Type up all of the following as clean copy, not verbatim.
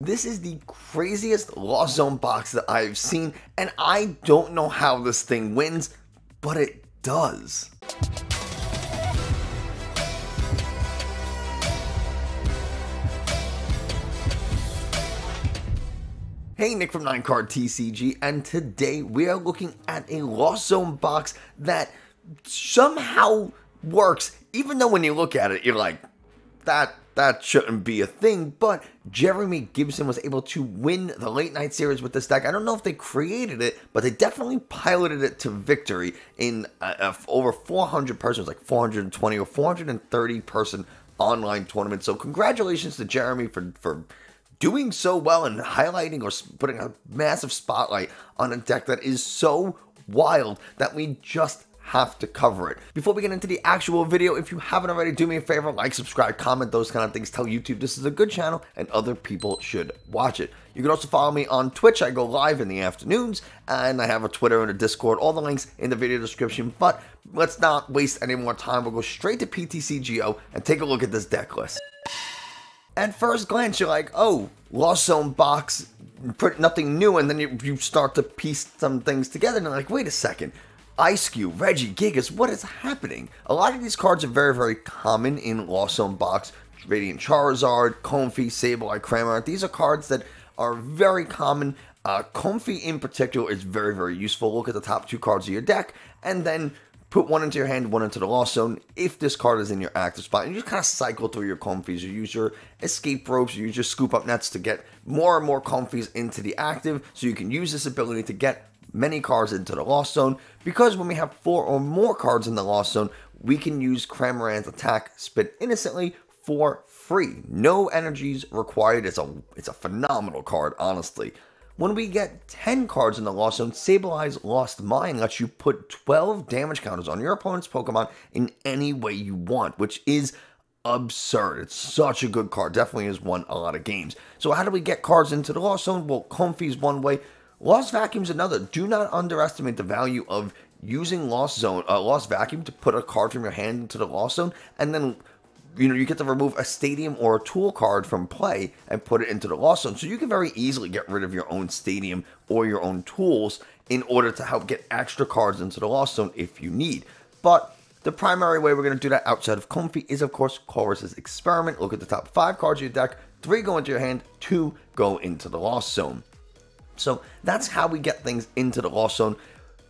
This is the craziest Lost Zone box that I've seen, and I don't know how this thing wins, but it does. Hey, Nick from 9Card TCG, and today we are looking at a Lost Zone box that somehow works, even though when you look at it, you're like, that shouldn't be a thing. But Jeremey Gibson was able to win the late night series with this deck. I don't know if they created it, but they definitely piloted it to victory in over 400 persons, like 420 or 430 person online tournament. So congratulations to Jeremey for doing so well and highlighting or putting a massive spotlight on a deck that is so wild that we just have to cover it. Before we get into the actual video, if you haven't already, do me a favor, like, subscribe, comment, those kind of things. Tell YouTube this is a good channel and other people should watch it. You can also follow me on Twitch. I go live in the afternoons, and I have a Twitter and a Discord. All the links in the video description, but let's not waste any more time. We'll go straight to PTCGO and take a look at this deck list. At first glance, you're like, oh, Lost Zone box, nothing new, and then you start to piece some things together, and you're like, wait a second. Eiscue, Regigigas, what is happening? A lot of these cards are very, very common in Lost Zone box. Radiant Charizard, Comfey, Sableye, Cramorant. These are cards that are very common. Comfey in particular is very, very useful. Look at the top two cards of your deck, and then put one into your hand, one into the Lost Zone if this card is in your active spot. And you just kind of cycle through your Comfeys. You use your Escape Ropes, you use your Scoop Up Nets to get more and more Comfeys into the active, so you can use this ability to get many cards into the Lost Zone, because when we have 4 or more cards in the Lost Zone, we can use Cramorant Attack Spit Innocently for free. No energies required. It's a phenomenal card, honestly. When we get 10 cards in the Lost Zone, Sableye's Lost Mine lets you put 12 damage counters on your opponent's Pokemon in any way you want, which is absurd. It's such a good card. Definitely has won a lot of games. So how do we get cards into the Lost Zone? Well, Comfey's one way. Lost Vacuum's another. Do not underestimate the value of using Lost Vacuum to put a card from your hand into the Lost Zone, and then you get to remove a stadium or a tool card from play and put it into the Lost Zone. So you can very easily get rid of your own stadium or your own tools in order to help get extra cards into the Lost Zone if you need. But the primary way we're going to do that outside of Comfey is, of course, Colress's Experiment. Look at the top 5 cards of your deck. 3 go into your hand, 2 go into the Lost Zone. So that's how we get things into the Lost Zone.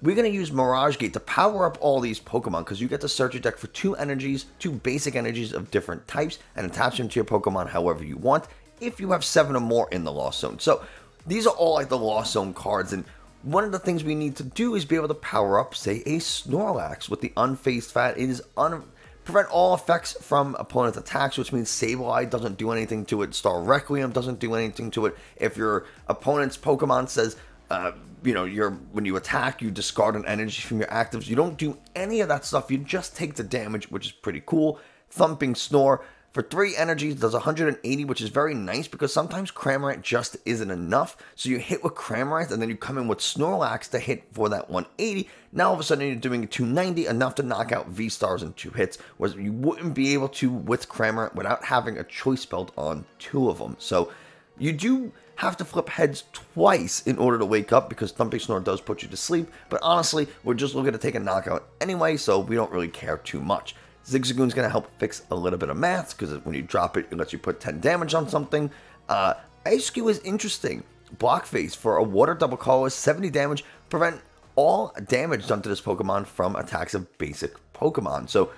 We're going to use Mirage Gate to power up all these Pokemon, because you get to search your deck for 2 energies, 2 basic energies of different types, and attach them to your Pokemon however you want, if you have 7 or more in the Lost Zone. So these are all like the Lost Zone cards, and one of the things we need to do is be able to power up, say, a Snorlax with the Unfazed Fat. It is prevent all effects from opponent's attacks, which means Sableye doesn't do anything to it. Star Requiem doesn't do anything to it. If your opponent's Pokemon says, when you attack, you discard an energy from your actives, you don't do any of that stuff. You just take the damage, which is pretty cool. Thumping Snore for 3 energies does 180, which is very nice, because sometimes Cramorant just isn't enough. So you hit with Cramorant, and then you come in with Snorlax to hit for that 180. Now all of a sudden you're doing 290, enough to knock out VStars in 2 hits, whereas you wouldn't be able to with Cramorant without having a choice belt on 2 of them. So you do have to flip heads twice in order to wake up, because Thumping Snore does put you to sleep. But honestly, we're just looking to take a knockout anyway, so we don't really care too much. Zigzagoon's going to help fix a little bit of maths, because when you drop it, it lets you put 10 damage on something. Eiscue is interesting. Block Phase for a water double color, 70 damage, prevent all damage done to this Pokemon from attacks of basic Pokemon. So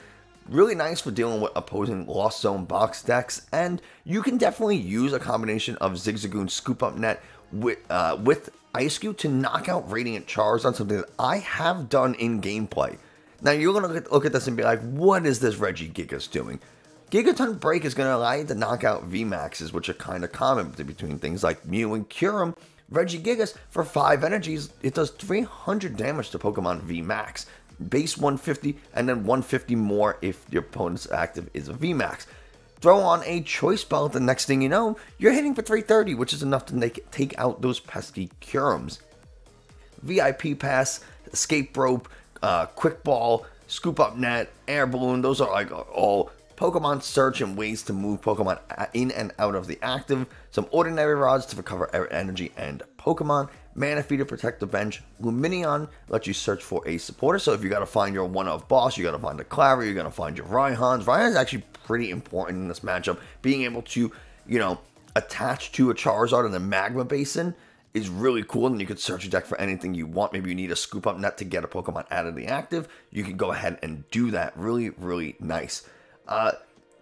really nice for dealing with opposing Lost Zone box decks, and you can definitely use a combination of Zigzagoon Scoop Up Net with Eiscue to knock out Radiant Charizard, something that I have done in gameplay. Now you're going to look at this and be like, what is this Regigigas doing? Gigaton Break is going to allow you to knock out VMAXs, which are kind of common between things like Mew and Kyurem. Regigigas, for 5 energies, it does 300 damage to Pokemon VMAX. Base 150, and then 150 more if your opponent's active is a VMAX. Throw on a Choice Belt, the next thing you know, you're hitting for 330, which is enough to take out those pesky Kyurems. VIP Pass, Escape Rope, Quick Ball, Scoop Up Net, Air Balloon, those are like all Pokemon Search and ways to move Pokemon in and out of the active, some Ordinary Rods to recover energy and Pokemon, Manaphy to protect the bench, Lumineon lets you search for a supporter, so if you gotta find your one-of boss, you gotta find a Klara, you're gonna find your Raihan's. Raihan's actually pretty important in this matchup, being able to, you know, attach to a Charizard in the Magma Basin is really cool, and you could search your deck for anything you want. Maybe you need a Scoop Up Net to get a Pokemon out of the active. You can go ahead and do that. Really, really nice.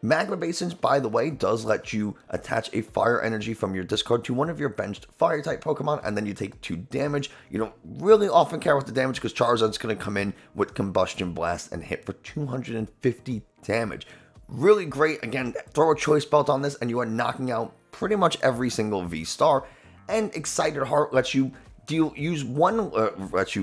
Magma Basins, by the way, does let you attach a fire energy from your discard to one of your benched fire-type Pokemon, and then you take 2 damage. You don't really often care with the damage because Charizard's going to come in with Combustion Blast and hit for 250 damage. Really great. Again, throw a Choice Belt on this, and you are knocking out pretty much every single V-Star. And Excited Heart lets you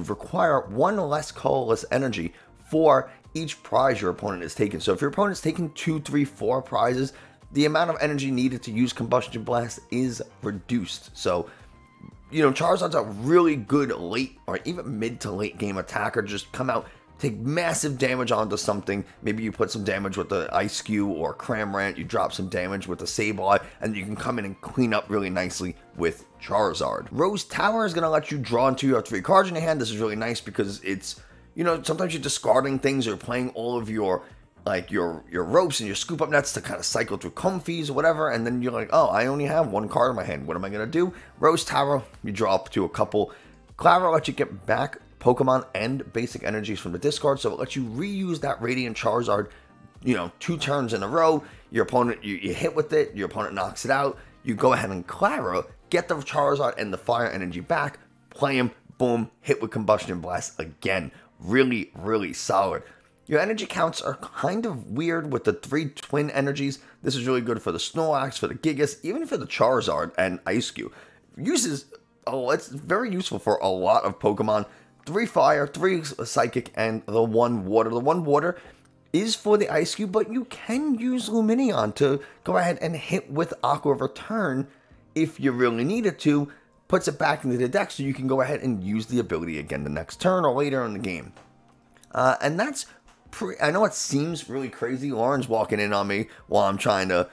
require 1 less colorless energy for each prize your opponent is taking. So if your opponent's taking 2, 3, 4 prizes, the amount of energy needed to use Combustion Blast is reduced. So, you know, Charizard's a really good late or even mid to late game attacker. Just come out, take massive damage onto something. Maybe you put some damage with the Eiscue or Cramorant, you drop some damage with the Sableye, and you can come in and clean up really nicely with Charizard. Rose Tower is going to let you draw into your 3 cards in your hand. This is really nice because it's, you know, sometimes you're discarding things or playing all of your, like, your ropes and your Scoop Up Nets to kind of cycle through Comfeys or whatever, and then you're like, oh, I only have 1 card in my hand. What am I going to do? Rose Tower, you draw up to a couple. Klara lets you get back Pokemon and basic energies from the discard, so it lets you reuse that Radiant Charizard, you know, 2 turns in a row. Your opponent, you hit with it, your opponent knocks it out, you go ahead and Klara, get the Charizard and the fire energy back, play him, boom, hit with Combustion Blast again. Really, really solid. Your energy counts are kind of weird with the 3 twin energies. This is really good for the Snorlax, for the Gigas, even for the Charizard and Eiscue. It's very useful for a lot of Pokemon. 3 fire, 3 psychic, and the 1 water. The 1 water is for the Eiscue, but you can use Lumineon to go ahead and hit with Aqua Return if you really needed to. Puts it back into the deck so you can go ahead and use the ability again the next turn or later in the game. And that's I know it seems really crazy. Lauren's walking in on me while I'm trying to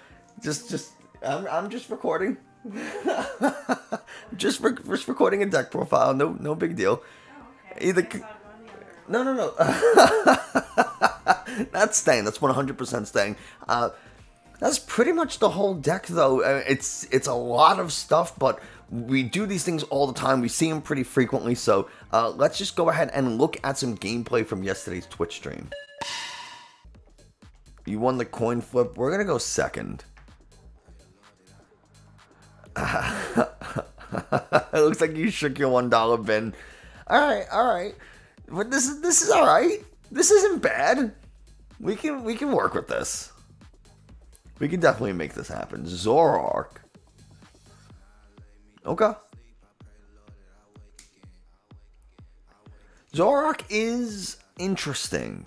I'm just recording. just recording a deck profile. No big deal. Either no. That's staying. That's 100% staying. That's pretty much the whole deck, though. It's a lot of stuff, but we do these things all the time. We see them pretty frequently, so let's just go ahead and look at some gameplay from yesterday's Twitch stream. You won the coin flip. We're gonna go second. It looks like you shook your $1 bin. All right. But this is all right. This isn't bad. We can work with this. We can definitely make this happen. Zoroark. Okay. Zoroark is interesting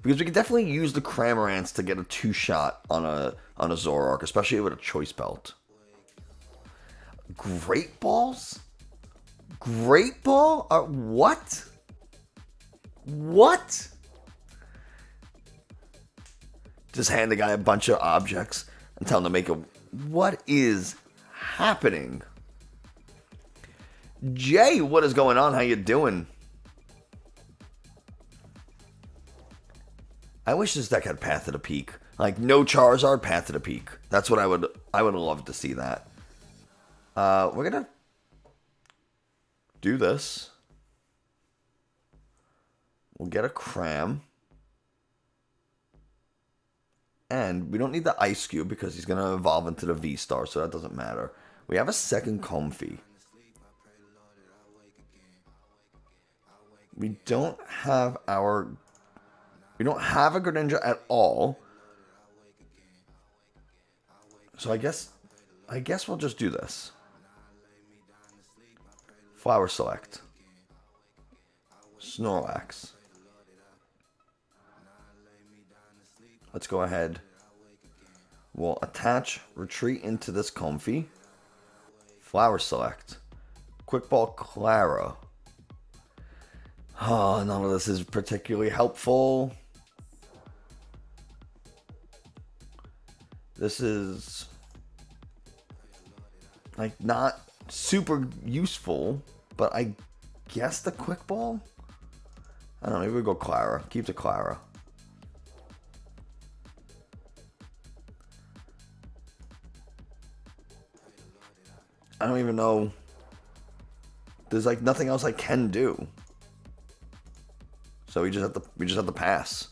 because we can definitely use the Cramorants to get a 2-shot on a Zoroark, especially with a Choice Belt. Great Balls? Great Ball? What? What? Just hand the guy a bunch of objects and tell him to make a... What is happening? Jay, what is going on? How you doing? I wish this deck had Path to the Peak. Like, no Charizard, Path to the Peak. That's what I would love to see that. We're gonna do this. We'll get a Cram. And we don't need the Eiscue because he's going to evolve into the VStar, so that doesn't matter. We have a second Comfey. We don't have a Greninja at all. So I guess we'll just do this. Flower Select. Snorlax. Let's go ahead. We'll attach, retreat into this Comfey. Flower Select. Quick Ball Klara. Oh, none of this is particularly helpful. This is like not super useful, but I guess the quick ball? I don't know, maybe we go Klara. Keep the Klara. I don't even know. There's like nothing else I can do. So we just have to pass.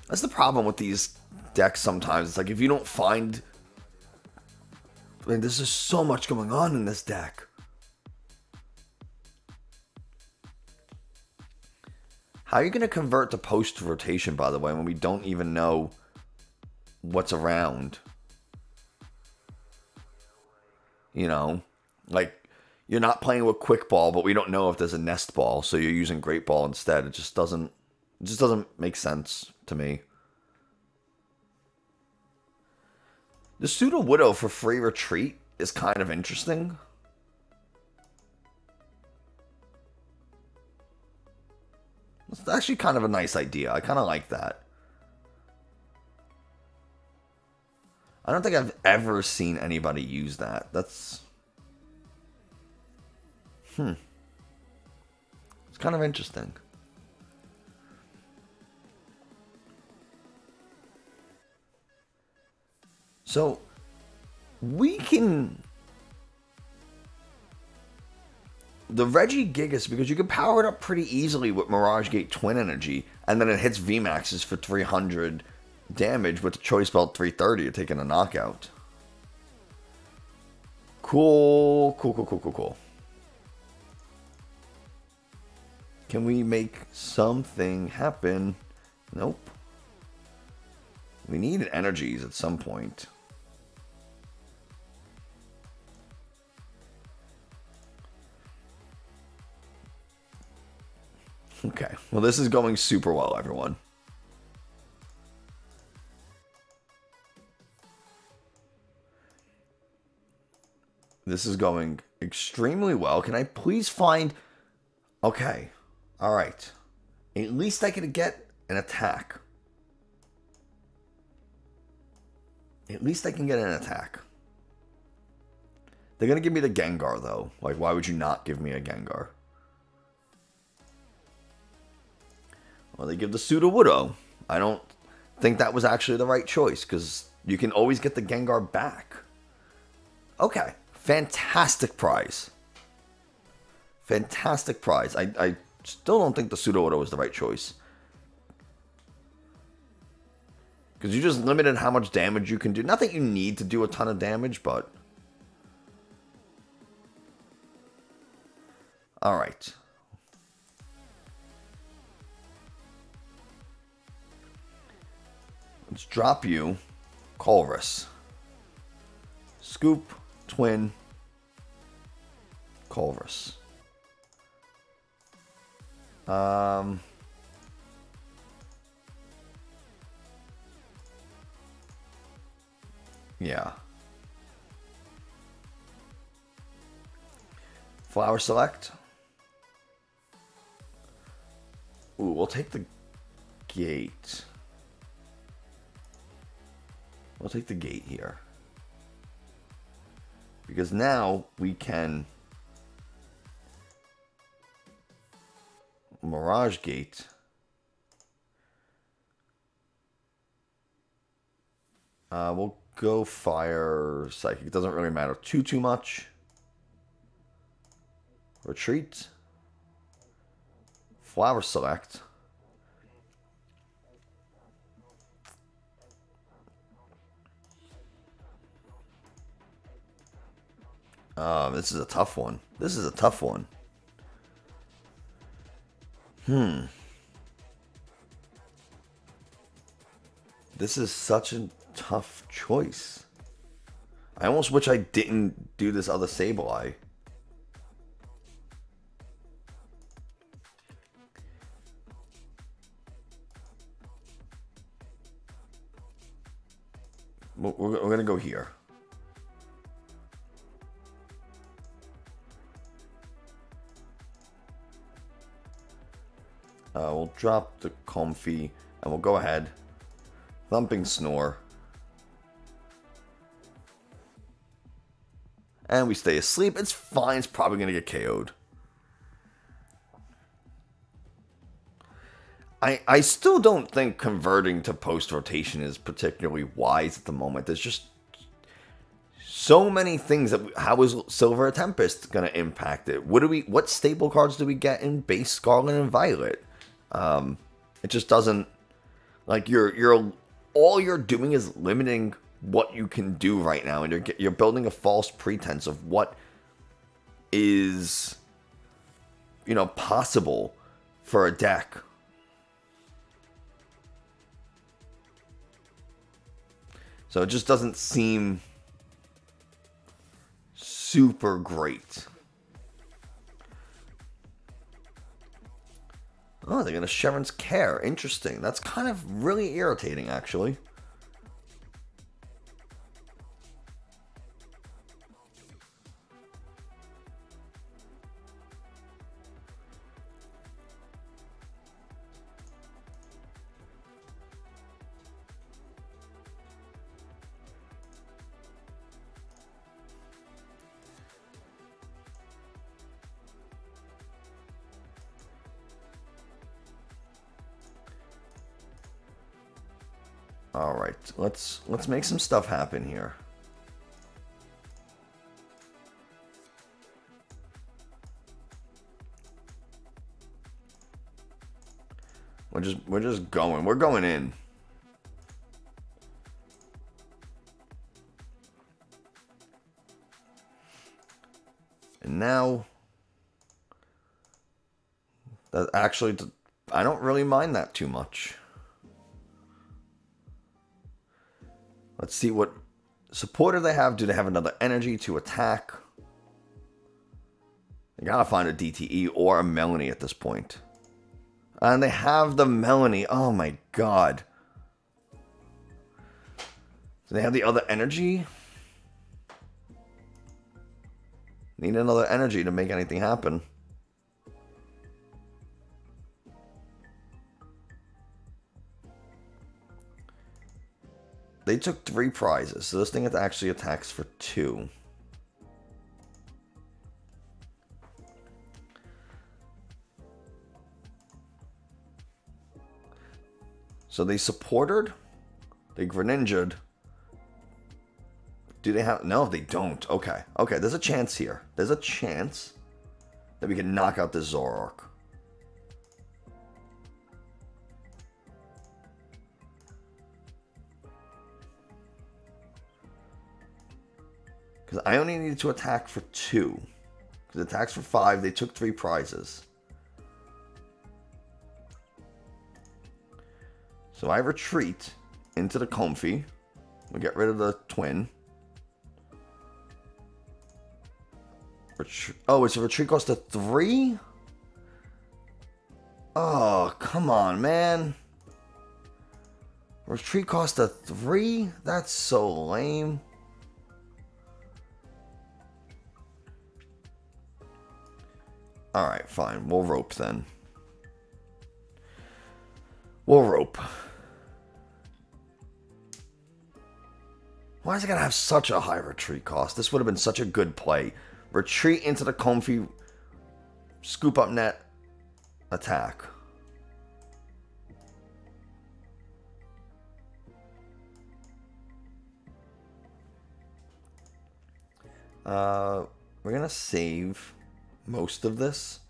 That's the problem with these decks sometimes. It's like if you don't find, I mean, there's just so much going on in this deck. How are you going to convert to post rotation, by the way, when we don't even know what's around? You know, like you're not playing with quick ball, but we don't know if there's a nest ball, so you're using great ball instead. It just doesn't make sense to me. The Pseudo Widow for free retreat is kind of interesting. It's actually kind of a nice idea. I kind of like that. I don't think I've ever seen anybody use that. That's... It's kind of interesting. So, we can... The Regigigas, because you can power it up pretty easily with Mirage Gate Twin Energy, and then it hits VMAXs for 300 damage with the Choice Belt 330. You're taking a knockout. Cool. Can we make something happen? Nope. We need energies at some point. Okay, well this is going super well, everyone. This is going extremely well. Can I please find... Okay, alright. At least I can get an attack. At least I can get an attack. They're going to give me the Gengar, though. Like, why would you not give me a Gengar? Well, they give the Sudowoodo. I don't think that was actually the right choice, because you can always get the Gengar back. Okay. Fantastic prize. Fantastic prize. I still don't think the Sudowoodo was the right choice. Because you just limited how much damage you can do. Not that you need to do a ton of damage, but... Alright. Let's drop you Colress. Scoop, Twin, Colress. Yeah. Flower Select. Ooh, we'll take the Gate. We'll take the Gate here. Because now we can Mirage Gate. We'll go Fire Psychic. It doesn't really matter too much. Retreat. Flower Select. This is a tough one. This is a tough one. This is such a tough choice. I almost wish I didn't do this other Sableye. We're going to go here. We'll drop the Comfey, and we'll go ahead. Thumping Snore. And we stay asleep. It's fine. It's probably going to get KO'd. I still don't think converting to post-rotation is particularly wise at the moment. There's just so many things that... How is Silver Tempest going to impact it? What staple cards do we get in base Scarlet and Violet? It just doesn't... Like, all you're doing is limiting what you can do right now, and you're building a false pretense of what is, you know, possible for a deck. So it just doesn't seem super great. Oh, they're going to Sharon's Care. Interesting. That's kind of really irritating, actually. All right, let's make some stuff happen here. We're just going. We're going in. And now that actually, I don't really mind that too much. Let's see what supporter they have. Do they have another energy to attack? They gotta find a DTE or a Melanie at this point. And they have the Melanie. Oh my god. Do they have the other energy? Need another energy to make anything happen. They took 3 prizes, so this thing actually attacks for 2. So they supported, they Greninja'd. Do they have... No, they don't. Okay. Okay, there's a chance here. There's a chance that we can knock out this Zoroark. Because I only needed to attack for 2. Because it attacks for 5. They took 3 prizes. So I retreat into the Comfey. We get rid of the twin. Oh, it's a retreat cost of 3? Oh, come on, man. Retreat cost of 3? That's so lame. Alright, fine. We'll rope then. We'll rope. Why is it going to have such a high retreat cost? This would have been such a good play. Retreat into the Comfey. Scoop up net. Attack. We're going to save most of this.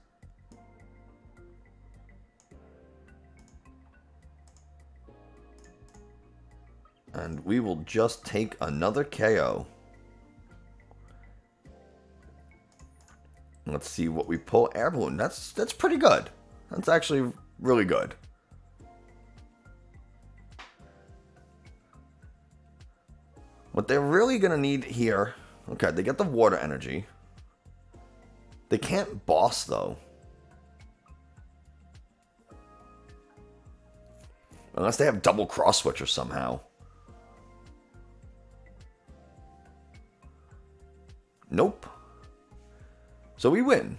And we will just take another KO. Let's see what we pull. Air Balloon. That's pretty good. That's actually really good. What they're really going to need here... Okay, they get the water energy. They can't boss, though. Unless they have double cross switcher somehow. Nope. So we win.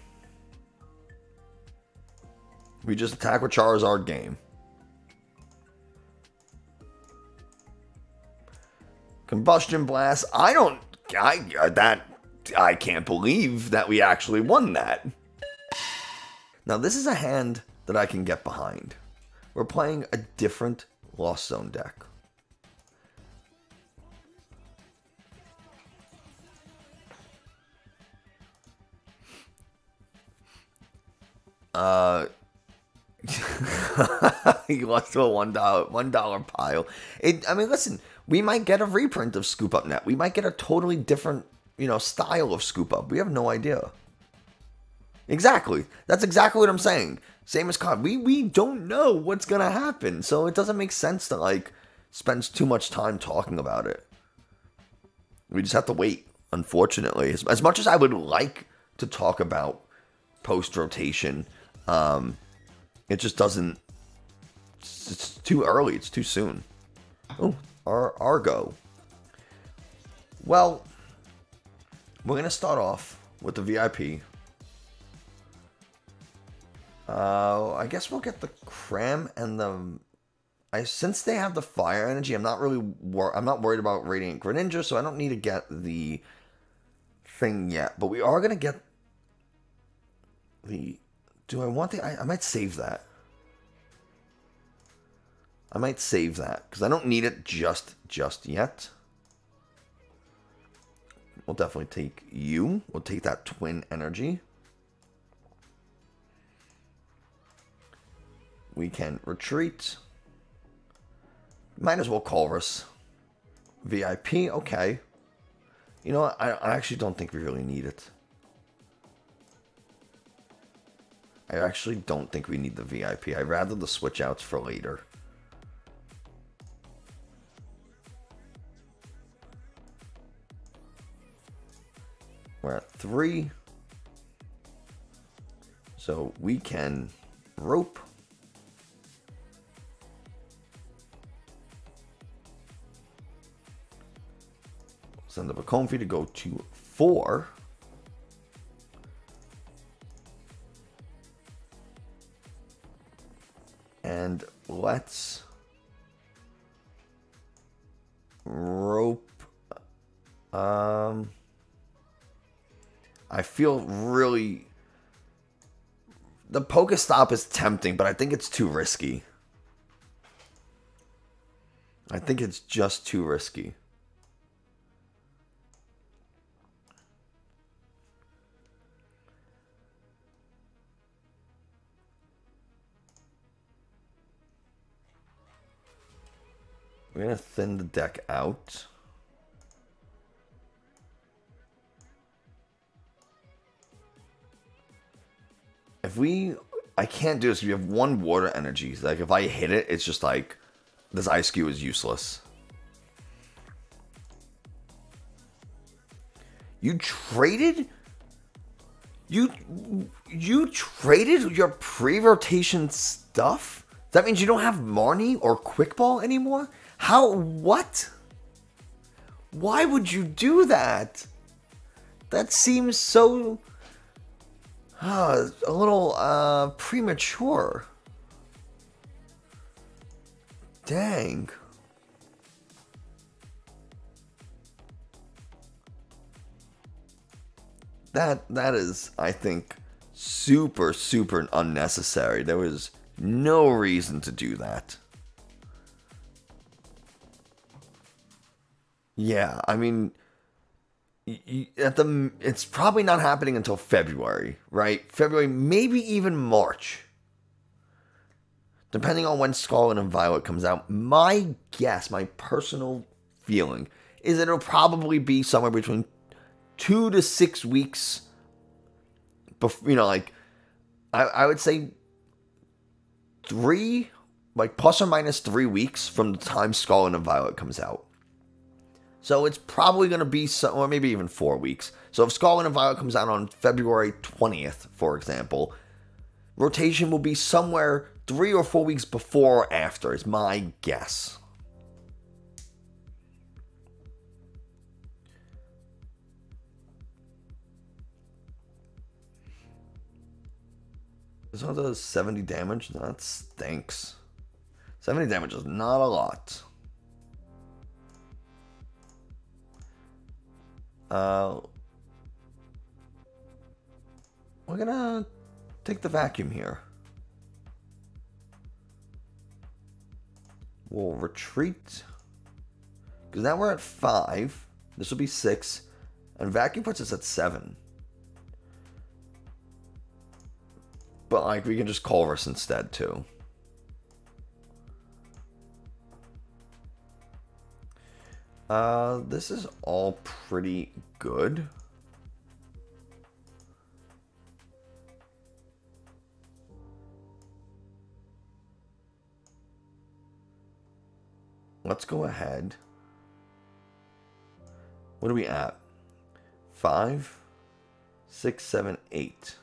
We just attack with Charizard game. Combustion Blast. I can't believe that we actually won that. Now this is a hand that I can get behind. We're playing a different Lost Zone deck. He lost to a $1 pile. I mean, listen, we might get a reprint of Scoop Up Net. We might get a totally different, style of Scoop Up. We have no idea. Exactly. That's exactly what I'm saying. Same as COD. We don't know what's gonna happen, so it doesn't make sense to like spend too much time talking about it. We just have to wait. Unfortunately, as much as I would like to talk about post rotation, it just doesn't. It's too early. It's too soon. Oh, Argo. Well, we're gonna start off with the VIP. I guess we'll get the Cram and the. Since they have the fire energy, I'm not worried about Radiant Greninja, so I don't need to get the thing yet. But we are gonna get the. Do I want the? I might save that. I might save that because I don't need it just yet. We'll definitely take you. We'll take that twin energy. We can retreat. Might as well Colress. VIP, okay. You know what? I actually don't think we really need it. I actually don't think we need the VIP. I'd rather the switch outs for later. We're at 3. So we can rope. Send up a Comfey to go to 4. And let's rope. I feel really. The Pokestop is tempting, but I think it's too risky. I think it's just too risky. We're going to thin the deck out. I can't do this. We have 1 water energy. Like, if I hit it, it's just like, this Eiscue is useless. You traded? You traded your pre-rotation stuff? That means you don't have Marnie or Quick Ball anymore? How? What? Why would you do that? That seems so... a little premature. Dang. That is, I think, super unnecessary. There was no reason to do that. Yeah, I mean, it's probably not happening until February, right? February, maybe even March. Depending on when Scarlet and Violet comes out. My guess, my personal feeling, is it'll probably be somewhere between 2 to 6 weeks. Before, like, I would say 3, like plus or minus 3 weeks from the time Scarlet and Violet comes out. So it's probably going to be, or maybe even 4 weeks. So if Scarlet and Violet comes out on February 20th, for example, rotation will be somewhere 3 or 4 weeks before or after, is my guess. This one does 70 damage? That stinks. 70 damage is not a lot. We're gonna take the vacuum here. We'll retreat. Because now we're at 5. This will be 6. And vacuum puts us at 7. But, like, we can just Colress instead, too. This is all pretty good. Let's go ahead. What are we at? 5, 6, 7, 8.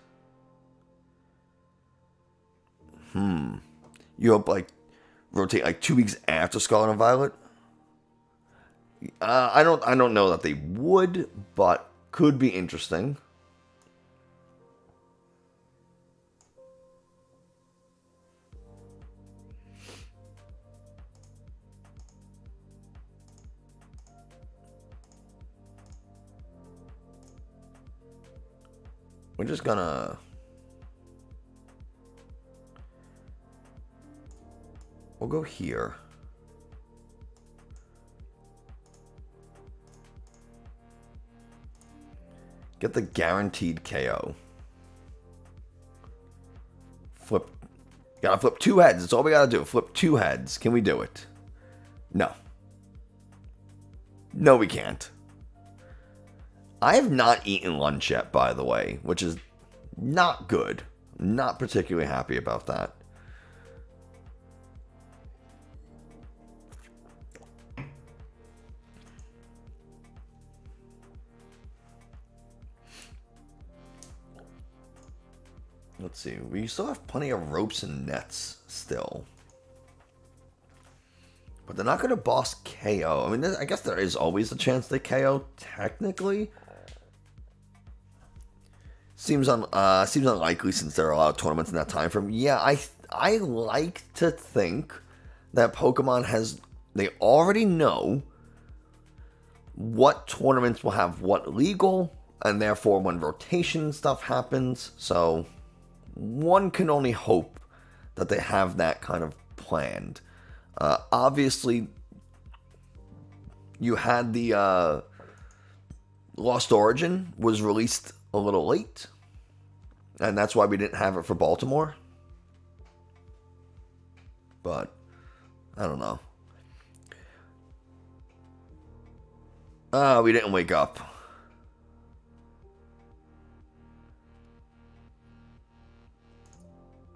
You hope, like, rotate, like, 2 weeks after Scarlet and Violet? I don't know that they would, but could be interesting. We're just gonna... We'll go here. Get the guaranteed KO. Flip. Gotta flip 2 heads. That's all we gotta do. Flip 2 heads. Can we do it? No. No, we can't. I have not eaten lunch yet, by the way, which is not good. Not particularly happy about that. Let's see. We still have plenty of ropes and nets still. But they're not going to boss KO. I mean, I guess there is always a chance they KO, technically. Seems unlikely since there are a lot of tournaments in that time frame. Yeah, I like to think that Pokemon they already know what tournaments will have what legal, and therefore when rotation stuff happens. So one can only hope that they have that kind of planned. Obviously, you had the Lost Origin was released a little late, and that's why we didn't have it for Baltimore. But I don't know. We didn't wake up.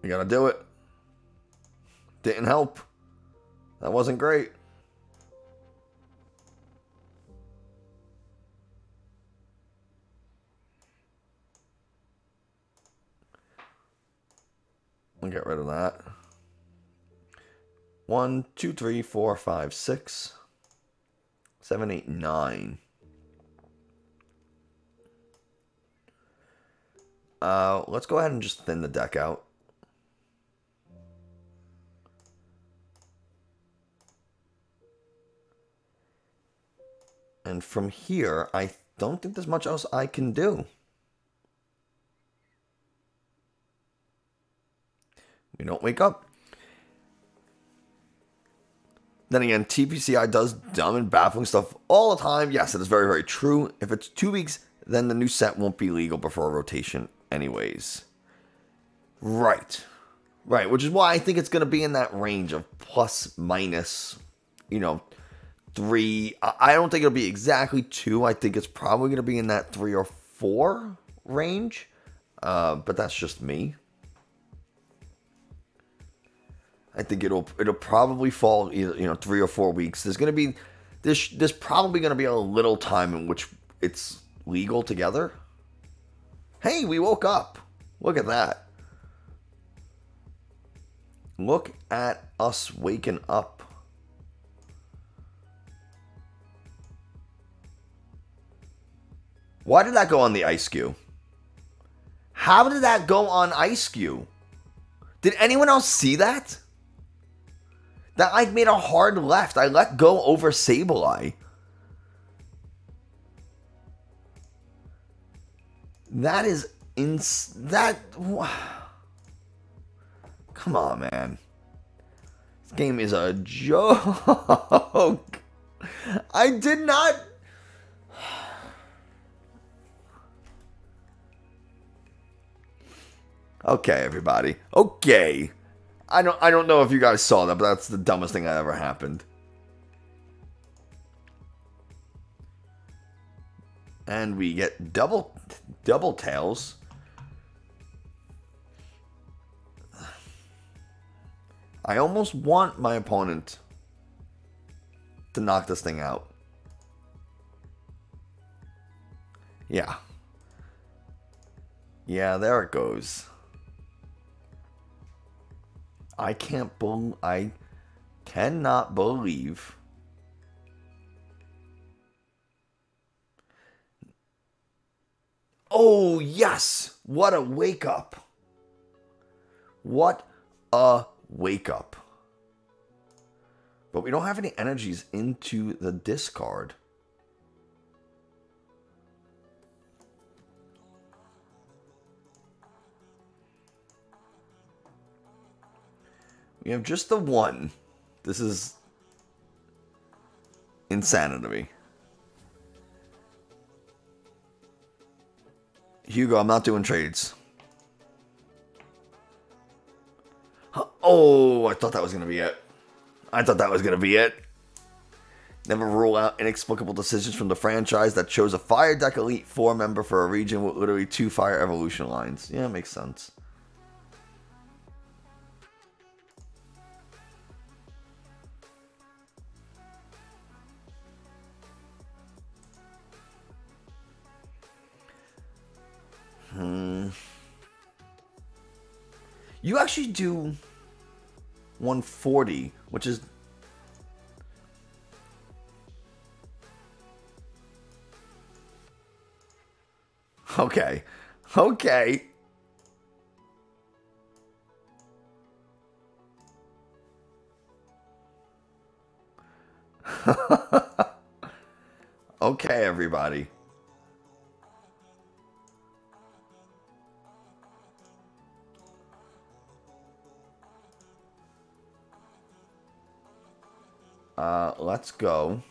We gotta do it. Didn't help. That wasn't great. We'll get rid of that. 1, 2, 3, 4, 5, 6, 7, 8, 9. Let's go ahead and just thin the deck out. And from here, I don't think there's much else I can do. We don't wake up. Then again, TPCI does dumb and baffling stuff all the time. Yes, it is very, very true. If it's 2 weeks, then the new set won't be legal before rotation anyways. Right. Right, which is why I think it's going to be in that range of plus, minus, 3. I don't think it'll be exactly 2. I think it's probably going to be in that 3 or 4 range. But that's just me. I think it'll probably fall either 3 or 4 weeks. There's going to be there's probably going to be a little time in which it's legal together. Hey, we woke up. Look at that. Look at us waking up. Why did that go on the Eiscue? How did that go on Eiscue? Did anyone else see that? That like made a hard left. I let go over Sableye. That is come on, man. This game is a joke. I did not. Okay, everybody. Okay. I don't know if you guys saw that, but that's the dumbest thing that ever happened. And we get double tails. I almost want my opponent to knock this thing out. Yeah. Yeah, there it goes. I cannot believe. Oh, yes. What a wake up. What a wake up. But we don't have any energies into the discard. We have just the one. This is insanity. Hugo, I'm not doing trades. Oh, I thought that was going to be it. I thought that was going to be it. Never rule out inexplicable decisions from the franchise that chose a Fire Deck Elite 4 member for a region with literally 2 Fire Evolution lines. Yeah, it makes sense. You actually do 140, which is... Okay. Okay. Okay, everybody. Let's go.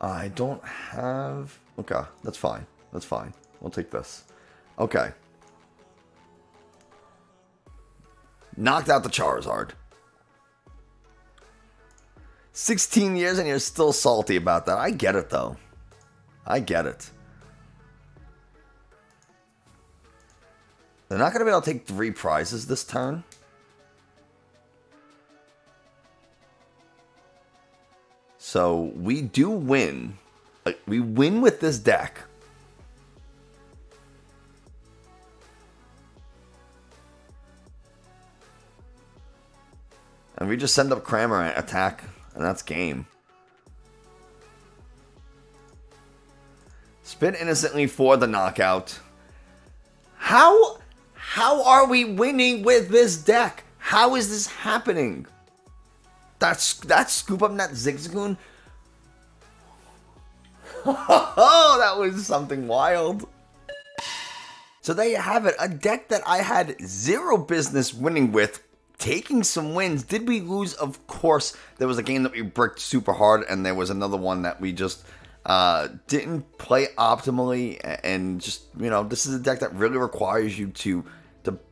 I don't have... Okay, that's fine. That's fine. We'll take this. Okay. Knocked out the Charizard. 16 years and you're still salty about that. I get it, though. I get it. They're not going to be able to take 3 prizes this turn. So, we do win. We win with this deck. And we just send up Cramorant attack, and that's game. Spin innocently for the knockout. How are we winning with this deck? How is this happening? That's Scoop Up Net Zigzagoon. Oh, that was something wild. So there you have it. A deck that I had zero business winning with, taking some wins. Did we lose? Of course. There was a game that we bricked super hard, and there was another one that we just didn't play optimally. And just, you know, this is a deck that really requires you to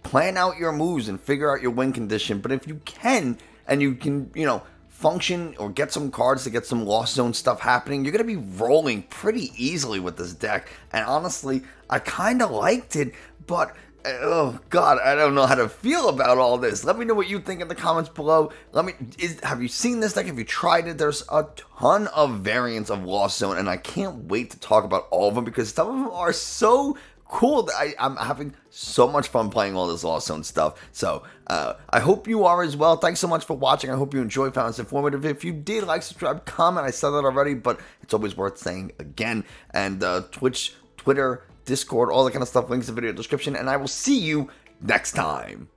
plan out your moves and figure out your win condition. But if you can, and you can, you know, function or get some cards to get some Lost Zone stuff happening, you're going to be rolling pretty easily with this deck. And honestly, I kind of liked it, but oh god, I don't know how to feel about all this. Let me know what you think in the comments below. Have you seen this deck? Have you tried it? There's a ton of variants of Lost Zone, and I can't wait to talk about all of them because some of them are so cool that I'm having so much fun playing all this Lost Zone stuff. So I hope you are as well. Thanks so much for watching. I hope you enjoyed, found this informative. If you did, like, subscribe, comment. I said that already, but it's always worth saying again. And Twitch, Twitter, Discord, all that kind of stuff, links in the video description, and I will see you next time.